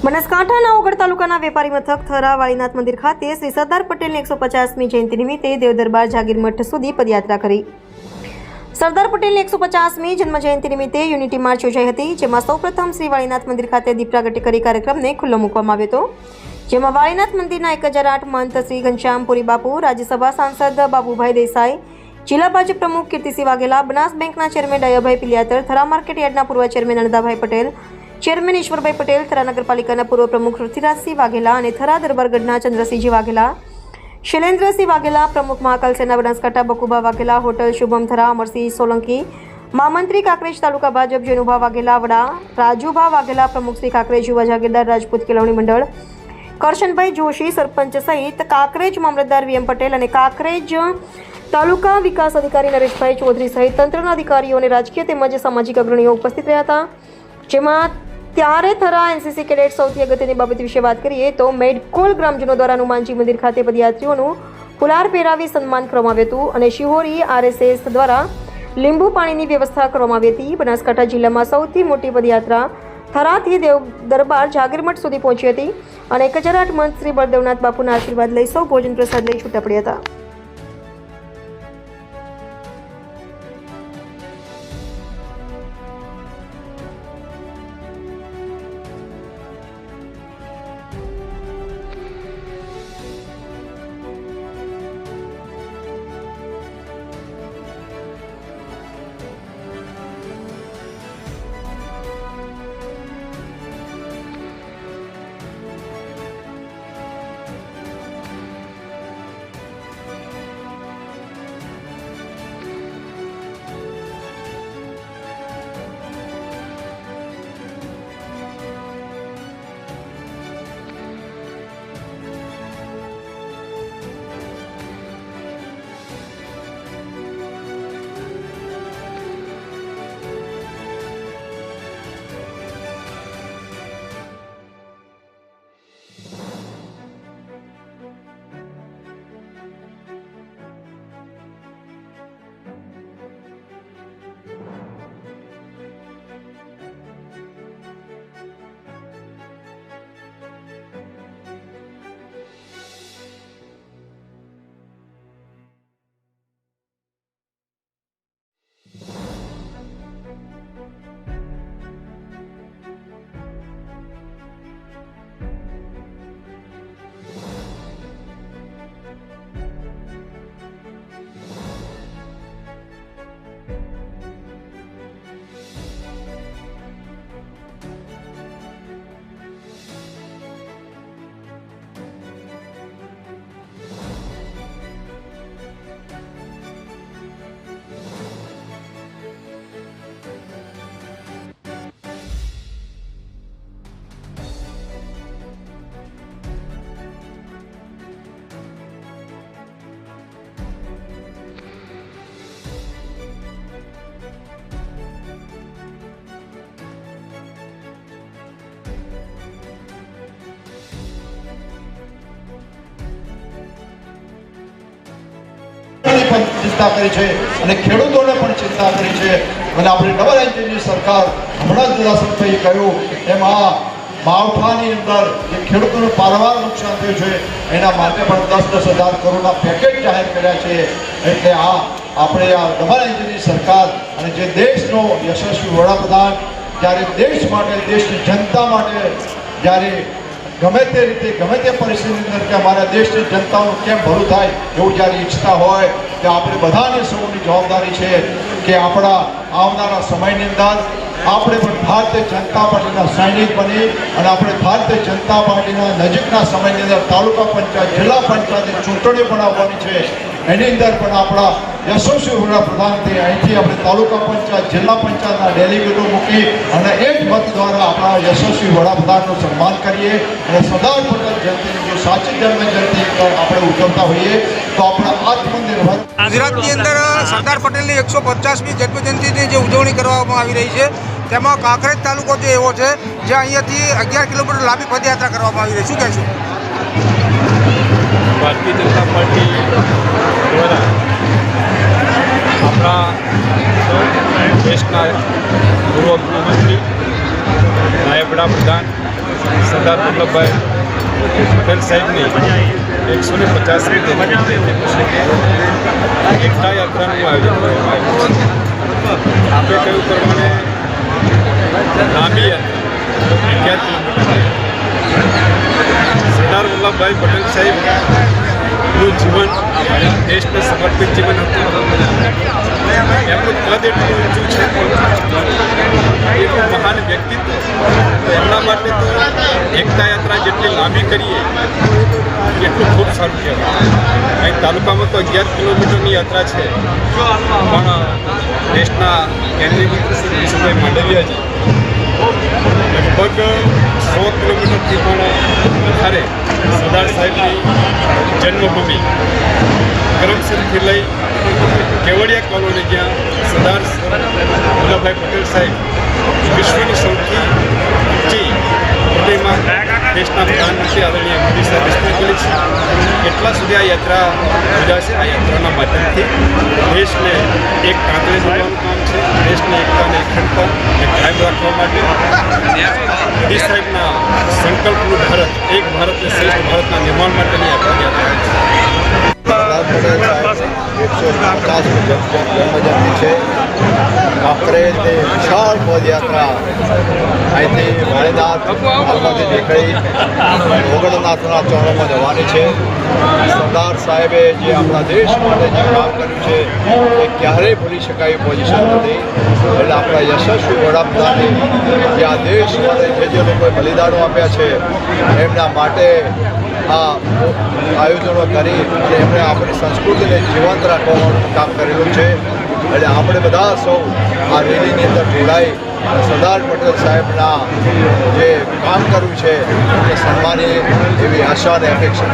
બનાસકાંઠાના ઓગળ તાલુકાના વેપારી મથક થરા વાળીનાથ મંદિર ખાતે શ્રી સરદાર પટેલની 150મી જયંતિ નિમિત્તે દેવ દરબાર જાગીર મઠ સુધી પદયાત્રા કરી। સરદાર પટેલની 150મી જન્મ જયંતિ નિમિત્તે યુનિટી માર્ચ યોજાઈ હતી, જેમાં સૌપ્રથમ શ્રી વાળીનાથ મંદિર ખાતે દીપ પ્રાગટ્ય કરી કાર્યક્રમને ખુલ્લો મૂકવામાં આવ્યો હતો, જેમાં વાળીનાથ મંદિરના 1008 મંત શ્રી ઘનશ્યામપુરી બાપુ, રાજ્યસભા સાંસદ બાબુભાઈ દેસાઈ, જિલ્લા ભાજપ પ્રમુખ કીર્તિસિંહ વાઘેલા, બનાસ બેંકના ચેરમેન ડાયાભાઈ પિલિયાતર, થરા માર્કેટ યાર્ડના પૂર્વ ચેરમેન અનદાભાઈ પટેલ, ચેરમેન ઈશ્વરભાઈ પટેલ, થરા નગરપાલિકાના પૂર્વ પ્રમુખ ઋતિરાજસિંહ વાઘેલા અને થરા દરબારગઢના ચંદ્રસિંહજી વાઘેલા, શૈલેન્દ્રસિંહ વાઘેલા, પ્રમુખ મહાકાલ સેના બનાસકાંઠા બકુભા વાઘેલા, હોટલ શુભમ થરા અમરસિંહ સોલંકી, મહામંત્રી કાંકરેજ તાલુકા ભાજપ જેનુભા વાઘેલા, વડા રાજુભા વાઘેલા, પ્રમુખ શ્રી કાંકરેજ યુવા જાગીરદાર રાજપૂત કેળવણી મંડળ કરશનભાઈ જોશી, સરપંચ સહિત કાંકરેજ મામલતદાર વીએમ પટેલ અને કાંકરેજ તાલુકા વિકાસ અધિકારી નરેશભાઈ ચૌધરી સહિત તંત્રના અધિકારીઓ અને રાજકીય તેમજ સામાજિક અગ્રણીઓ ઉપસ્થિત રહ્યા હતા, જેમાં ત્યારે થરા એનસીસી કેડેટ સૌથી અગત્યની બાબત વિશે વાત કરીએ તો મેડકોલ ગ્રામજનો દ્વારા હનુમાનજી મંદિર ખાતે પદયાત્રીઓનું ફુલાર પહેરાવી સન્માન કરવામાં આવ્યું હતું અને શિહોરી આરએસએસ દ્વારા લીંબુ પાણીની વ્યવસ્થા કરવામાં આવી હતી। બનાસકાંઠા જિલ્લામાં સૌથી મોટી પદયાત્રા થરાથી દેવ દરબાર જાગીરમઠ સુધી પહોંચી હતી અને 1008 મંત શ્રી બળદેવનાથ બાપુના આશીર્વાદ લઈ સૌ ભોજન પ્રસાદ લઈ છૂટા પડ્યા હતા। ચિંતા કરી છે અને ખેડૂતોને પણ ચિંતા કરી છે અને આપણી ડબલ એન્જિનની સરકાર હમણાં જ દાસનભાઈએ કહ્યું એમ આ માવઠાની અંદર જે ખેડૂતોને પારવાર નુકસાન થયું છે એના માટે પણ 10,000 કરોડના પેકેજ જાહેર કર્યા છે। એટલે આપણે આ ડબલ એન્જિનની સરકાર અને જે દેશનો યશસ્વી વડાપ્રધાન જ્યારે દેશ માટે, દેશની જનતા માટે જ્યારે ગમે તે રીતે ગમે તે પરિસ્થિતિની અંદર કે અમારા દેશની જનતાનું કેમ ભલું થાય એવું જ્યારે ઈચ્છતા હોય કે આપણે બધાને સૌની જવાબદારી છે કે આપણા આવનારા સમયની અંદર આપણે પણ ભારતીય જનતા પાર્ટીના સૈનિક બની અને આપણે ભારતીય જનતા પાર્ટીના નજીકના સમયની અંદર તાલુકા પંચાયત, જિલ્લા પંચાયતની ચૂંટણી પણ આવવાની છે, એની અંદર પણ આપણા યશસ્વી વડાપ્રધાનથી અહીંથી આપણે તાલુકા પંચાયત, જિલ્લા પંચાયતના ડેલિગેટો મૂકી અને એ જ મત દ્વારા આપણા યશસ્વી વડાપ્રધાનનું સન્માન કરીએ અને સરદાર પટેલ જયંતિની જો સાચી જન્મ જયંતિ આપણે ઉજવતા હોઈએ તો આપણા આત્મનિર્ભર ગુજરાતની અંદર સરદાર પટેલની 150મી જન્મજયંતિની જે ઉજવણી કરવામાં આવી રહી છે તેમાં કાંકરેજ તાલુકો જે એવો છે જે અહીંયાથી 11 કિલોમીટર લાંબી પદયાત્રા કરવામાં આવી રહી, શું કહેશું? ભારતીય જનતા પાર્ટી દ્વારા આપણા દેશના પૂર્વ ગૃહમંત્રી નાયબ વડાપ્રધાન સરદાર વલ્લભભાઈ પટેલ સાહેબની 150મી જન્મજયંતિ પ્રસંગે એકતા યાત્રાનું આયોજન કરવામાં આવ્યું છે. આપણે કહ્યું પ્રમાણે લાંબી યાત્રા 11 કિલોમીટર સરદાર વલ્લભભાઈ પટેલ સાહેબનું જીવન દેશને સમર્પિત જીવન હતું. એમનું કદ એટલું ઊંચું છે, એટલું મહાન વ્યક્તિત્વ, તો એમના માટે તો એકતા યાત્રા જેટલી લાંબી કરીએ એટલું ખૂબ સારું કહેવાય. અહીં તાલુકામાં તો 11 કિલોમીટરની યાત્રા છે, પણ દેશના કેન્દ્રીય મંત્રી શ્રી મનસુખભાઈ માંડવિયાજી લગભગ 100 કિલોમીટરથી પણ વધારે સરદાર સાહેબની જન્મભૂમિ કરમસદથી લઈ કેવડિયા કોલોની, જ્યાં સરદાર વલ્લભભાઈ પટેલ સાહેબ વિશ્વની સૌથી ઊંચી પ્રતિમા દેશના પ્રધાનમંત્રી આદરણીય મોદી સાહેબ સ્થાપિત કરી છે, એટલા સુધી આ યાત્રા યોજાશે. આ યાત્રાના માધ્યમથી દેશને એક કાંકરે જોડવાનું કામ છે. દેશની એકતાને અખંડતા કાયમ રાખવા માટે મોદી સાહેબના સંકલ્પનું ભારત, એક ભારતને શ્રેષ્ઠ ભારતના નિર્માણ માટેની આ યાત્રા છે. સરદાર પટેલ સાહેબ 150મી જન્મજયંતિ છે. કાંકરેજની વિશાળ પદયાત્રા અહીંથી વાળીનાથ હાલમાંથી નીકળી ઓગણનાથના ચરણોમાં જવાની છે. સરદાર સાહેબે જે આપણા દેશ માટે જે કામ કર્યું છે એ ક્યારેય ભૂલી શકાય પોઝિશન નથી. એટલે આપણા યશસ્વી વડાપ્રધાને જે આ દેશ માટે જે લોકોએ બલિદાનો આપ્યા છે એમના માટે આ આયોજનો કરી અને એમણે આપણી સંસ્કૃતિને જીવંત રાખવાનું કામ કરેલું છે. એટલે આપણે બધા સૌ આ રેલીની અંદર જોડાઈ સરદાર પટેલ સાહેબના જે કામ કર્યું છે એ સન્માનીય એવી આશા અને અપેક્ષા.